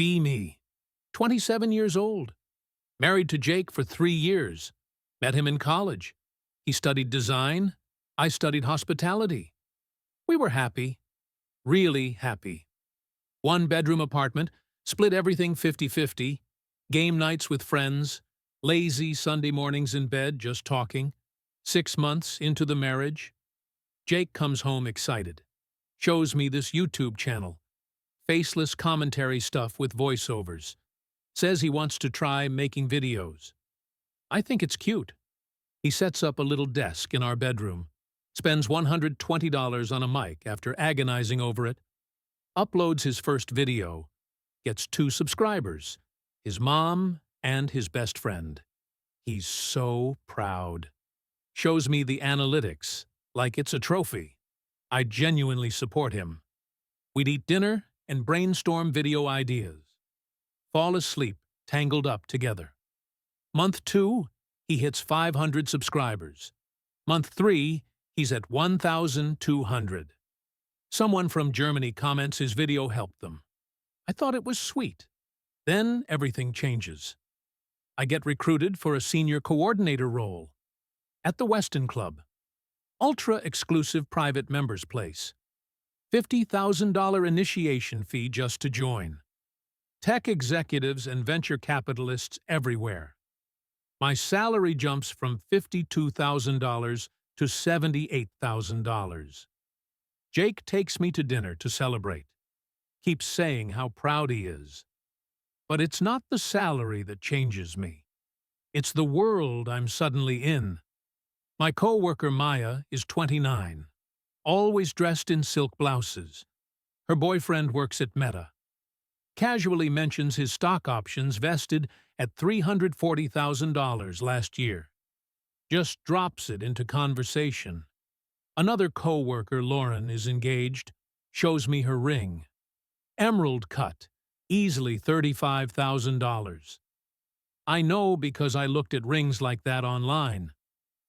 Be me. 27 years old. Married to Jake for 3 years. Met him in college. He studied design. I studied hospitality. We were happy. Really happy. 1-bedroom apartment, split everything 50-50, game nights with friends, lazy Sunday mornings in bed just talking. 6 months into the marriage. Jake comes home excited. Shows me this YouTube channel. Faceless commentary stuff with voiceovers. Says he wants to try making videos. I think it's cute. He sets up a little desk in our bedroom. Spends $120 on a mic after agonizing over it. Uploads his first video. Gets 2 subscribers. His mom and his best friend. He's so proud. Shows me the analytics, like it's a trophy. I genuinely support him. We'd eat dinner and brainstorm video ideas. Fall asleep, tangled up together. Month 2, he hits 500 subscribers. Month 3, he's at 1,200. Someone from Germany comments his video helped them. I thought it was sweet. Then everything changes. I get recruited for a senior coordinator role. At the Weston Club. Ultra-exclusive private members place. $50,000 initiation fee just to join. Tech executives and venture capitalists everywhere. My salary jumps from $52,000 to $78,000. Jake takes me to dinner to celebrate. Keeps saying how proud he is. But it's not the salary that changes me. It's the world I'm suddenly in. My co-worker Maya is 29, always dressed in silk blouses. Her boyfriend works at Meta. Casually mentions his stock options vested at $340,000 last year. Just drops it into conversation. Another co-worker, Lauren, is engaged, shows me her ring. Emerald cut, easily $35,000. I know because I looked at rings like that online.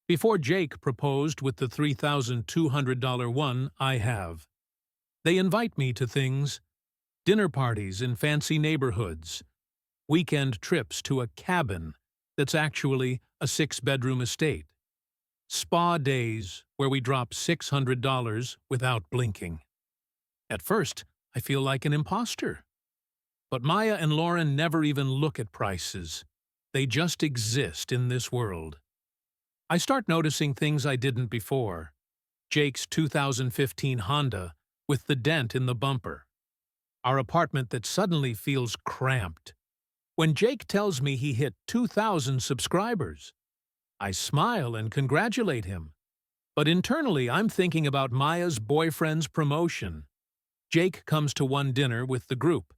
Before Jake proposed with the $3,200 one, I have. They invite me to things. Dinner parties in fancy neighborhoods. Weekend trips to a cabin that's actually a 6-bedroom estate. Spa days where we drop $600 without blinking. At first, I feel like an imposter. But Maya and Lauren never even look at prices. They just exist in this world. I start noticing things I didn't before. Jake's 2015 Honda with the dent in the bumper. Our apartment that suddenly feels cramped. When Jake tells me he hit 2,000 subscribers, I smile and congratulate him. But internally, I'm thinking about Maya's boyfriend's promotion. Jake comes to one dinner with the group.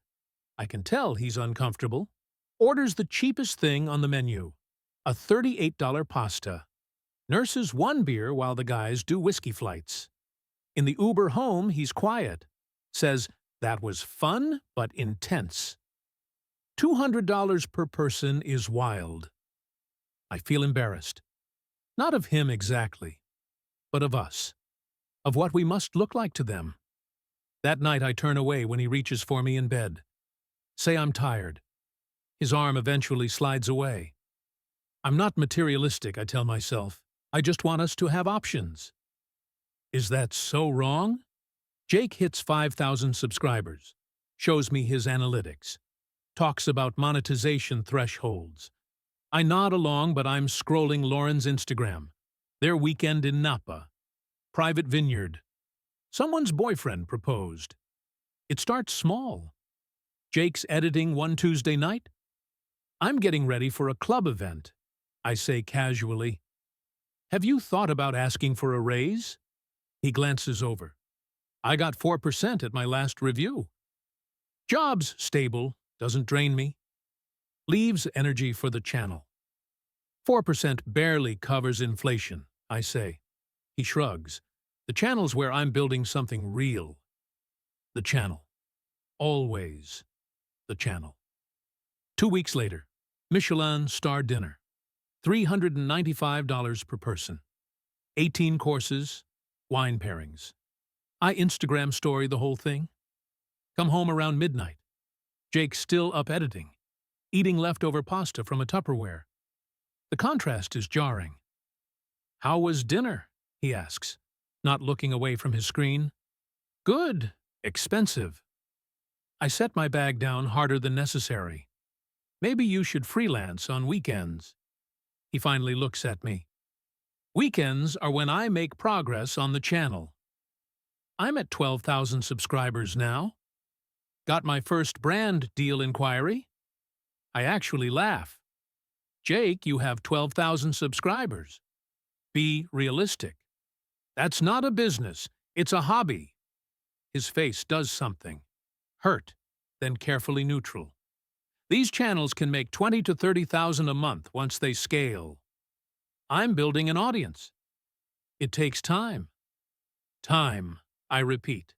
I can tell he's uncomfortable. Orders the cheapest thing on the menu, a $38 pasta. Nurses 1 beer while the guys do whiskey flights. In the Uber home, he's quiet. Says, that was fun, but intense. $200 per person is wild. I feel embarrassed. Not of him exactly, but of us. Of what we must look like to them. That night I turn away when he reaches for me in bed. Say I'm tired. His arm eventually slides away. I'm not materialistic, I tell myself. I just want us to have options. Is that so wrong? Jake hits 5,000 subscribers. Shows me his analytics. Talks about monetization thresholds. I nod along, but I'm scrolling Lauren's Instagram. Their weekend in Napa. Private vineyard. Someone's boyfriend proposed. It starts small. Jake's editing one Tuesday night. I'm getting ready for a club event. I say casually. Have you thought about asking for a raise? He glances over. I got 4% at my last review. Job's stable, doesn't drain me. Leaves energy for the channel. 4% barely covers inflation, I say. He shrugs. The channel's where I'm building something real. The channel. Always the channel. 2 weeks later, Michelin star dinner. $395 per person. 18 courses, wine pairings. I Instagram story the whole thing. Come home around midnight. Jake's still up editing, eating leftover pasta from a Tupperware. The contrast is jarring. "How was dinner?" he asks, not looking away from his screen. "Good. Expensive." I set my bag down harder than necessary. "Maybe you should freelance on weekends." He finally looks at me. "Weekends are when I make progress on the channel. I'm at 12,000 subscribers now. Got my first brand deal inquiry." I actually laugh. "Jake, you have 12,000 subscribers. Be realistic. That's not a business, it's a hobby." His face does something. Hurt, then carefully neutral. "These channels can make 20 to 30,000 a month once they scale. I'm building an audience. It takes time." Time, I repeat.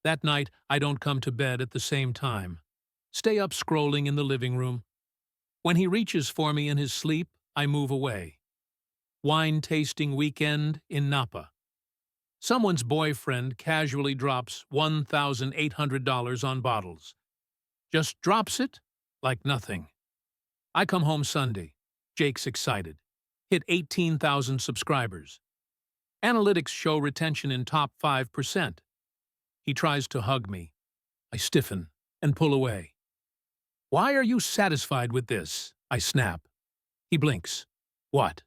That night, I don't come to bed at the same time. Stay up scrolling in the living room. When he reaches for me in his sleep, I move away. Wine-tasting weekend in Napa. Someone's boyfriend casually drops $1,800 on bottles. Just drops it like nothing. I come home Sunday. Jake's excited. Hit 18,000 subscribers. Analytics show retention in top 5%. He tries to hug me. I stiffen and pull away. "Why are you satisfied with this?" I snap. He blinks. "What?"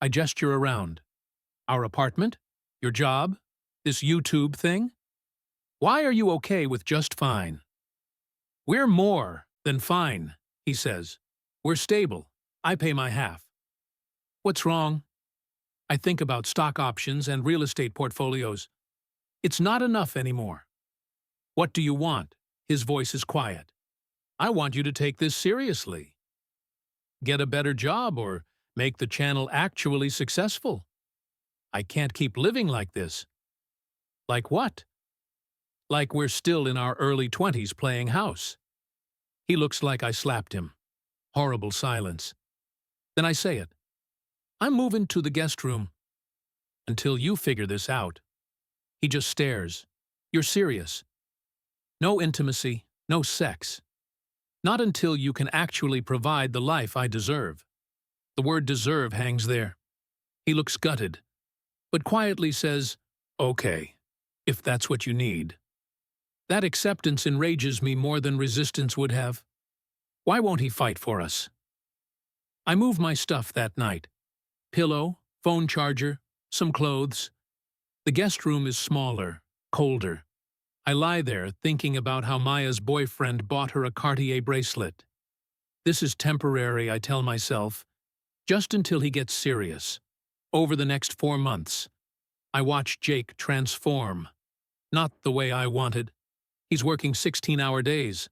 I gesture around. "Our apartment? Your job? This YouTube thing? Why are you okay with just fine?" "We're more than fine," he says. "We're stable. I pay my half." What's wrong? I think about stock options and real estate portfolios. It's not enough anymore. "What do you want?" His voice is quiet. "I want you to take this seriously. Get a better job or make the channel actually successful. I can't keep living like this." "Like what?" "Like we're still in our early 20s playing house." He looks like I slapped him. Horrible silence. Then I say it. "I'm moving to the guest room." "Until you figure this out." He just stares. "You're serious?" "No intimacy, no sex. Not until you can actually provide the life I deserve." The word deserve hangs there. He looks gutted, but quietly says, "Okay, if that's what you need." That acceptance enrages me more than resistance would have. Why won't he fight for us? I move my stuff that night. Pillow, phone charger, some clothes. The guest room is smaller, colder. I lie there thinking about how Maya's boyfriend bought her a Cartier bracelet. This is temporary, I tell myself, just until he gets serious. Over the next 4 months, I watch Jake transform. Not the way I wanted. He's working 16-hour days.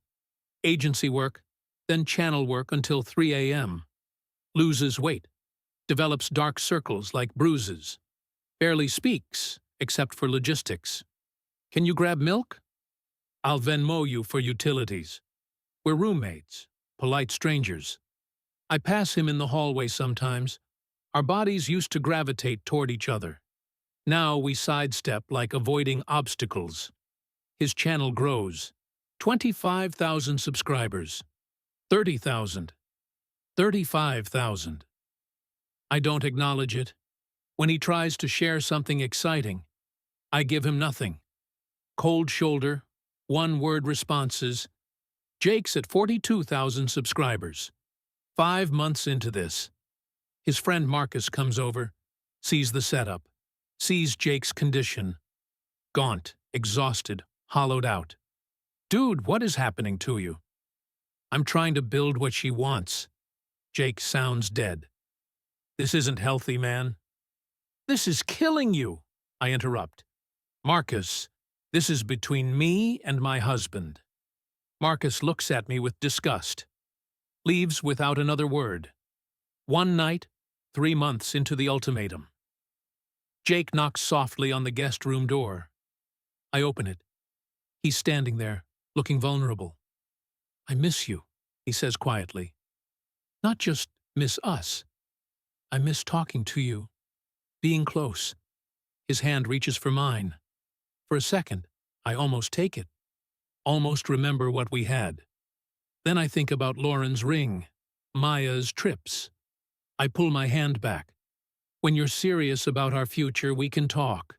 Agency work, then channel work until 3 a.m. Loses weight. Develops dark circles like bruises. Barely speaks, except for logistics. "Can you grab milk?" "I'll Venmo you for utilities." We're roommates, polite strangers. I pass him in the hallway sometimes. Our bodies used to gravitate toward each other. Now we sidestep like avoiding obstacles. His channel grows. 25,000 subscribers. 30,000. 35,000. I don't acknowledge it. When he tries to share something exciting, I give him nothing. Cold shoulder, one-word responses. Jake's at 42,000 subscribers. 5 months into this. His friend Marcus comes over, sees the setup, sees Jake's condition. Gaunt, exhausted, hollowed out. "Dude, what is happening to you?" "I'm trying to build what she wants." Jake sounds dead. "This isn't healthy, man." "This is killing you," I interrupt. "Marcus, this is between me and my husband." Marcus looks at me with disgust. Leaves without another word. One night, 3 months into the ultimatum. Jake knocks softly on the guest room door. I open it. He's standing there, looking vulnerable. "I miss you," he says quietly. "Not just miss us. I miss talking to you, being close." His hand reaches for mine. For a second, I almost take it. Almost remember what we had. Then I think about Lauren's ring, Maya's trips. I pull my hand back. When you're serious about our future, we can talk.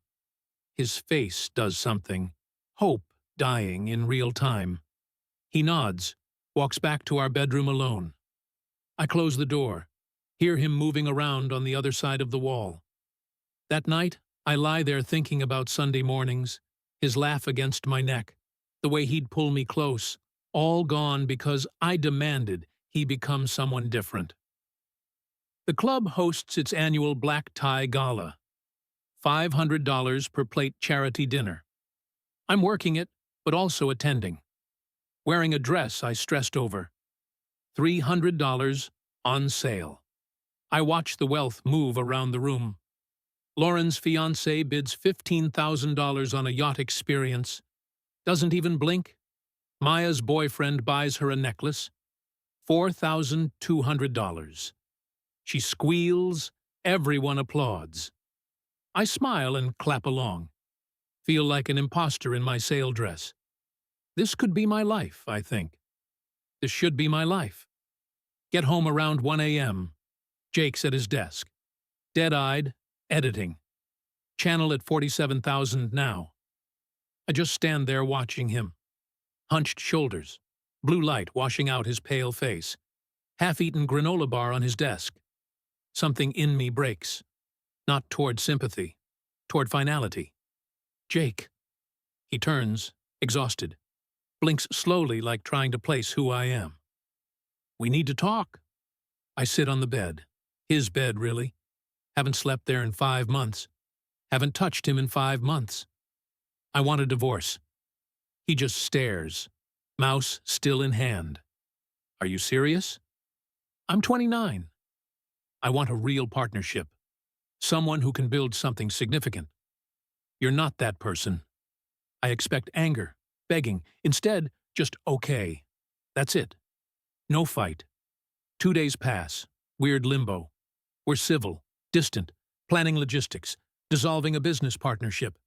His face does something. Hope dying in real time. He nods, walks back to our bedroom alone. I close the door, hear him moving around on the other side of the wall. That night, I lie there thinking about Sunday mornings, his laugh against my neck, the way he'd pull me close, all gone because I demanded he become someone different. The club hosts its annual black tie gala. $500 per plate charity dinner. I'm working it, but also attending. Wearing a dress I stressed over. $300 on sale. I watch the wealth move around the room. Lauren's fiancé bids $15,000 on a yacht experience. Doesn't even blink. Maya's boyfriend buys her a necklace. $4,200. She squeals. Everyone applauds. I smile and clap along. Feel like an imposter in my sale dress. This could be my life, I think. This should be my life. Get home around 1 a.m. Jake's at his desk. Dead-eyed, editing. Channel at 47,000 now. I just stand there watching him. Hunched shoulders. Blue light washing out his pale face. Half-eaten granola bar on his desk. Something in me breaks. Not toward sympathy. Toward finality. Jake. He turns, exhausted. Blinks slowly like trying to place who I am. We need to talk. I sit on the bed. His bed, really. Haven't slept there in 5 months. Haven't touched him in 5 months. I want a divorce. He just stares, mouse still in hand. Are you serious? I'm 29. I want a real partnership. Someone who can build something significant. You're not that person. I expect anger, begging. Instead, just okay. That's it. No fight. 2 days pass. Weird limbo. We're civil, distant, planning logistics, dissolving a business partnership.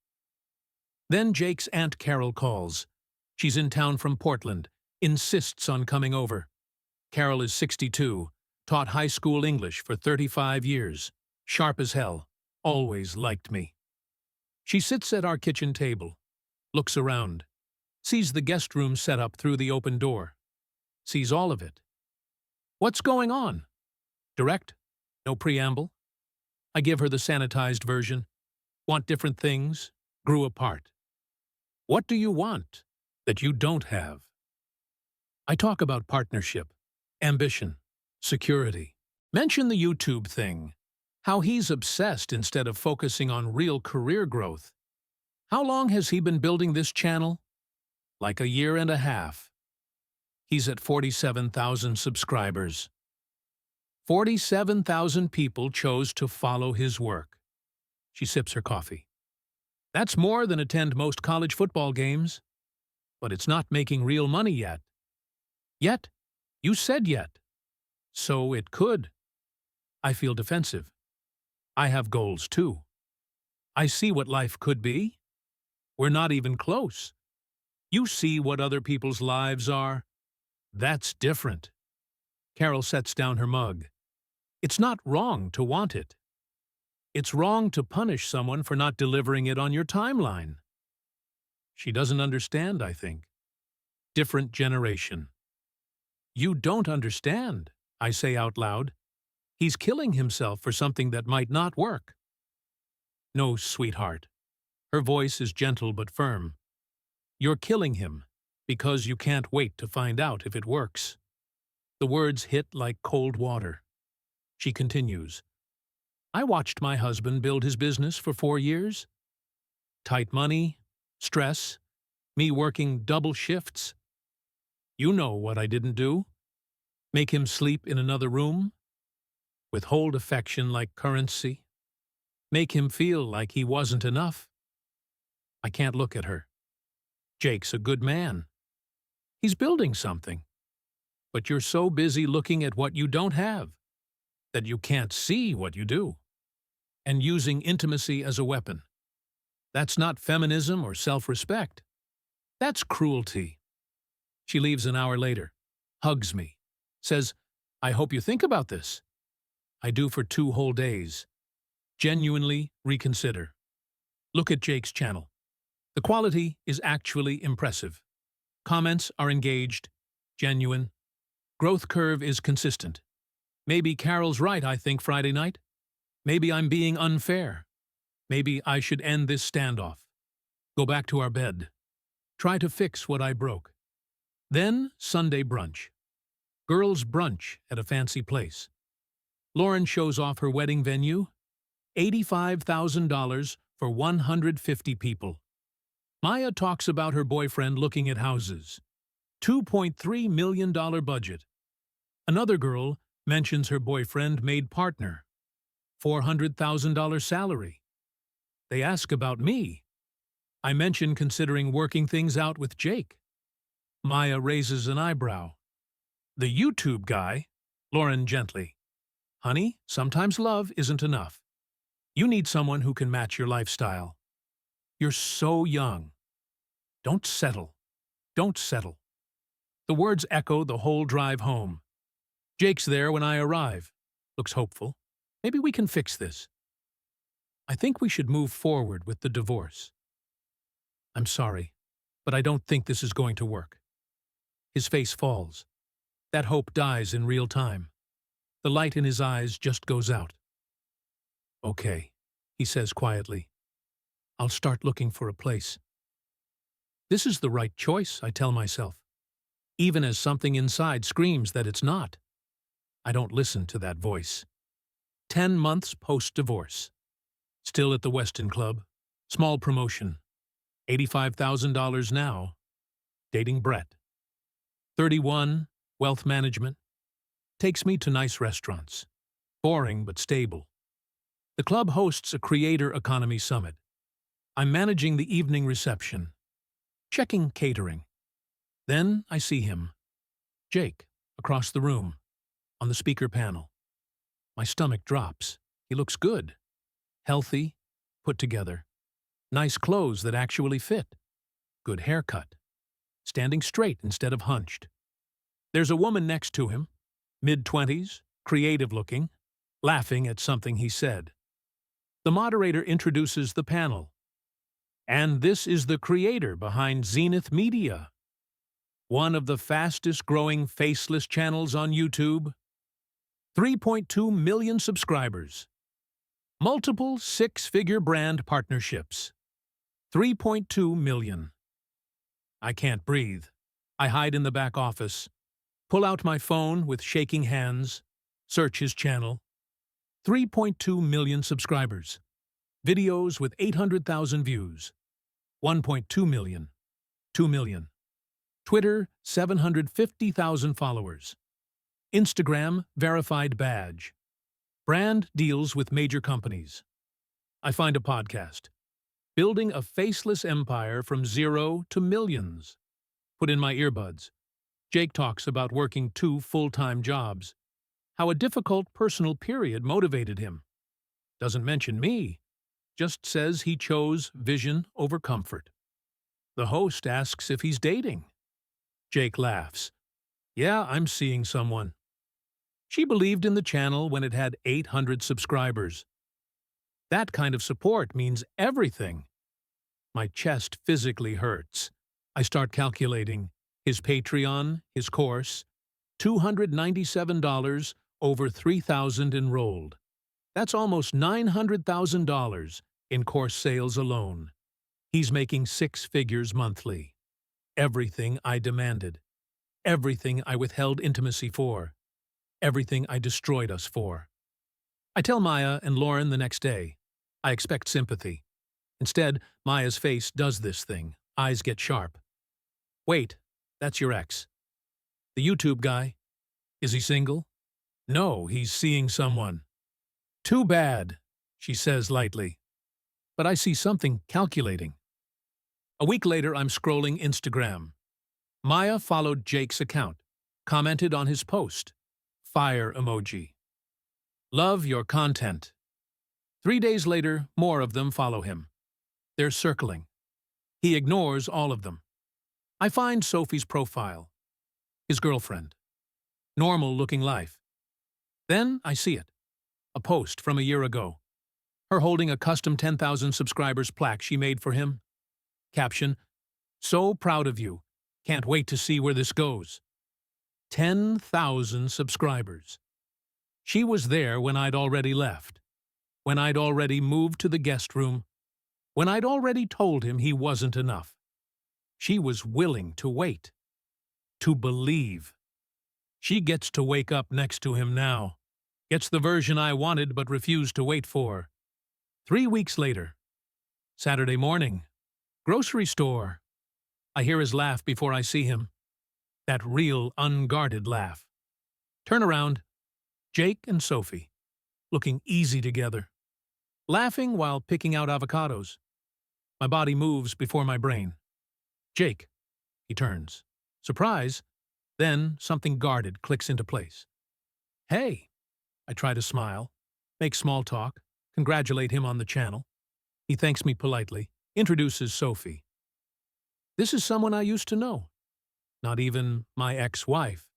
Then Jake's Aunt Carol calls. She's in town from Portland, insists on coming over. Carol is 62, taught high school English for 35 years, sharp as hell, always liked me. She sits at our kitchen table, looks around, sees the guest room set up through the open door, sees all of it. What's going on? Direct, no preamble. I give her the sanitized version. Want different things, grew apart. What do you want that you don't have? I talk about partnership, ambition, security. Mention the YouTube thing, how he's obsessed instead of focusing on real career growth. How long has he been building this channel? Like a year and a half. He's at 47,000 subscribers. 47,000 people chose to follow his work. She sips her coffee. That's more than attend most college football games. But it's not making real money yet. Yet? You said yet. So it could. I feel defensive. I have goals too. I see what life could be. We're not even close. You see what other people's lives are. That's different. Carol sets down her mug. It's not wrong to want it. It's wrong to punish someone for not delivering it on your timeline. She doesn't understand, I think. Different generation. You don't understand, I say out loud. He's killing himself for something that might not work. No, sweetheart. Her voice is gentle but firm. You're killing him because you can't wait to find out if it works. The words hit like cold water. She continues. I watched my husband build his business for 4 years. Tight money, stress, me working double shifts. You know what I didn't do. Make him sleep in another room. Withhold affection like currency. Make him feel like he wasn't enough. I can't look at her. Jake's a good man. He's building something. But you're so busy looking at what you don't have that you can't see what you do. And using intimacy as a weapon. That's not feminism or self-respect. That's cruelty. She leaves an hour later. hugs me, says, "I hope you think about this." I do for 2 whole days. Genuinely reconsider. Look at Jake's channel. The quality is actually impressive. Comments are engaged, genuine. Growth curve is consistent. Maybe Carol's right, I think, Friday night. Maybe I'm being unfair. Maybe I should end this standoff. Go back to our bed. Try to fix what I broke. Then Sunday brunch. Girls' brunch at a fancy place. Lauren shows off her wedding venue. $85,000 for 150 people. Maya talks about her boyfriend looking at houses. $2.3 million budget. Another girl mentions her boyfriend made partner. $400,000 salary. They ask about me. I mention considering working things out with Jake. Maya raises an eyebrow. The YouTube guy, Lauren gently. Honey, sometimes love isn't enough. You need someone who can match your lifestyle. You're so young. Don't settle. Don't settle. The words echo the whole drive home. Jake's there when I arrive. Looks hopeful. Maybe we can fix this. I think we should move forward with the divorce. I'm sorry, but I don't think this is going to work. His face falls. That hope dies in real time. The light in his eyes just goes out. Okay, he says quietly. I'll start looking for a place. This is the right choice, I tell myself, even as something inside screams that it's not. I don't listen to that voice. 10 months post-divorce. Still at the Weston Club. Small promotion. $85,000 now. Dating Brett. 31, wealth management. Takes me to nice restaurants. Boring but stable. The club hosts a creator economy summit. I'm managing the evening reception. Checking catering. Then I see him. Jake, across the room, on the speaker panel. My stomach drops. He looks good. Healthy, put together. Nice clothes that actually fit. Good haircut. Standing straight instead of hunched. There's a woman next to him, mid-20s, creative-looking, laughing at something he said. The moderator introduces the panel. And this is the creator behind Zenith Media, one of the fastest-growing faceless channels on YouTube. 3.2 million subscribers. Multiple six-figure brand partnerships. 3.2 million. I can't breathe. I hide in the back office, pull out my phone with shaking hands, search his channel. 3.2 million subscribers. Videos with 800,000 views. 1.2 million. 2 million. Twitter, 750,000 followers. Instagram, verified badge. Brand deals with major companies. I find a podcast. Building a faceless empire from 0 to millions. Put in my earbuds. Jake talks about working 2 full-time jobs. How a difficult personal period motivated him. Doesn't mention me. Just says he chose vision over comfort. The host asks if he's dating. Jake laughs. Yeah, I'm seeing someone. She believed in the channel when it had 800 subscribers. That kind of support means everything. My chest physically hurts. I start calculating. His Patreon, his course, $297, over 3,000 enrolled. That's almost $900,000 in course sales alone. He's making 6 figures monthly. Everything I demanded. Everything I withheld intimacy for. Everything I destroyed us for. I tell Maya and Lauren the next day. I expect sympathy. Instead, Maya's face does this thing. Eyes get sharp. Wait, that's your ex. The YouTube guy. Is he single? No, he's seeing someone. Too bad, she says lightly. But I see something calculating. A week later, I'm scrolling Instagram. Maya followed Jake's account, commented on his post. Fire emoji. Love your content. 3 days later, more of them follow him. They're circling. He ignores all of them. I find Sophie's profile. His girlfriend. Normal-looking life. Then I see it. A post from a year ago. Her holding a custom 10,000 subscribers plaque she made for him. Caption, "So proud of you. Can't wait to see where this goes." 10,000 subscribers. She was there when I'd already left. When I'd already moved to the guest room. When I'd already told him he wasn't enough. She was willing to wait. To believe. She gets to wake up next to him now. Gets the version I wanted but refused to wait for. 3 weeks later. Saturday morning. Grocery store. I hear his laugh before I see him. That real, unguarded laugh. Turn around. Jake and Sophie. Looking easy together. Laughing while picking out avocados. My body moves before my brain. Jake. He turns. Surprise. Then something guarded clicks into place. Hey. I try to smile. Make small talk. Congratulate him on the channel. He thanks me politely. Introduces Sophie. This is someone I used to know. Not even my ex-wife.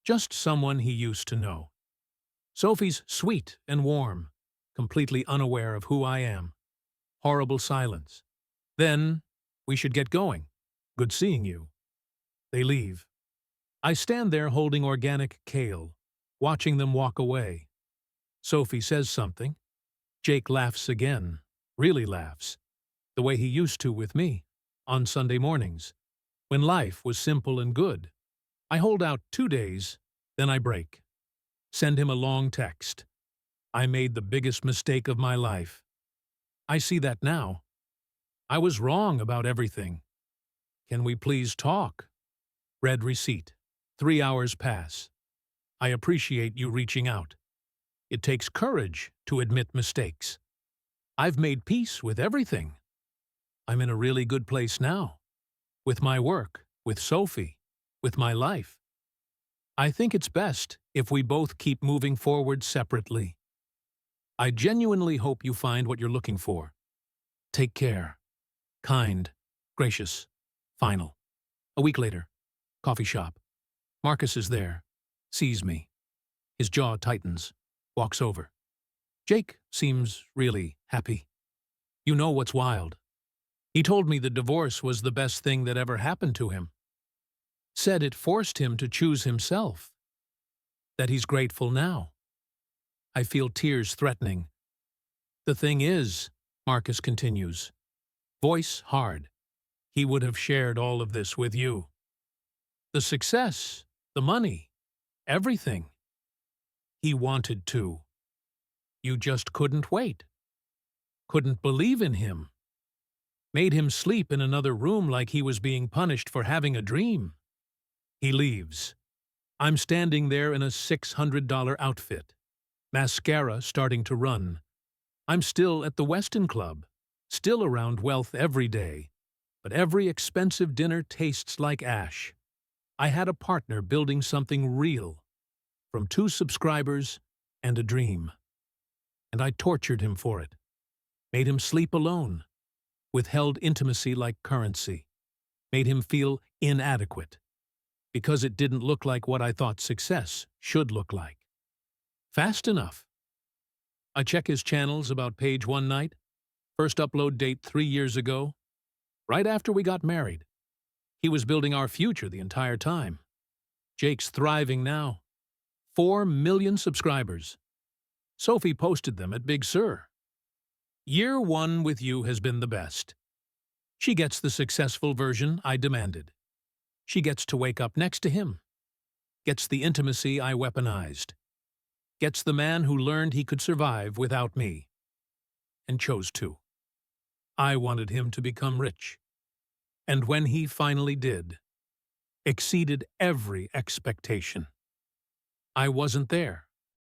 Just someone he used to know. Sophie's sweet and warm, completely unaware of who I am. Horrible silence. Then, we should get going. Good seeing you. They leave. I stand there holding organic kale, watching them walk away. Sophie says something. Jake laughs again, really laughs, the way he used to with me, on Sunday mornings, when life was simple and good. I hold out 2 days, then I break. Send him a long text. I made the biggest mistake of my life. I see that now. I was wrong about everything. Can we please talk? Read receipt. 3 hours pass. I appreciate you reaching out. It takes courage to admit mistakes. I've made peace with everything. I'm in a really good place now. With my work, with Sophie, with my life. I think it's best if we both keep moving forward separately. I genuinely hope you find what you're looking for. Take care. Kind, gracious, final. A week later. Coffee shop. Marcus is there. Sees me. His jaw tightens. Walks over. Jake seems really happy. You know what's wild? He told me the divorce was the best thing that ever happened to him. Said it forced him to choose himself. That he's grateful now. I feel tears threatening. The thing is, Marcus continues, voice hard, he would have shared all of this with you. The success, the money, everything. He wanted to. You just couldn't wait. Couldn't believe in him. Made him sleep in another room like he was being punished for having a dream. He leaves. I'm standing there in a $600 outfit. Mascara starting to run. I'm still at the Westin Club. Still around wealth every day. But every expensive dinner tastes like ash. I had a partner building something real. From 2 subscribers and a dream. And I tortured him for it. Made him sleep alone. Withheld intimacy like currency. Made him feel inadequate. Because it didn't look like what I thought success should look like. Fast enough. I check his channels about page one night. First upload date 3 years ago. Right after we got married. He was building our future the entire time. Jake's thriving now. 4 million subscribers. Sophie posted them at Big Sur. Year 1 with you has been the best. She gets the successful version I demanded. She gets to wake up next to him. Gets the intimacy I weaponized. Gets the man who learned he could survive without me. And chose to. I wanted him to become rich. And when he finally did, exceeded every expectation. I wasn't there.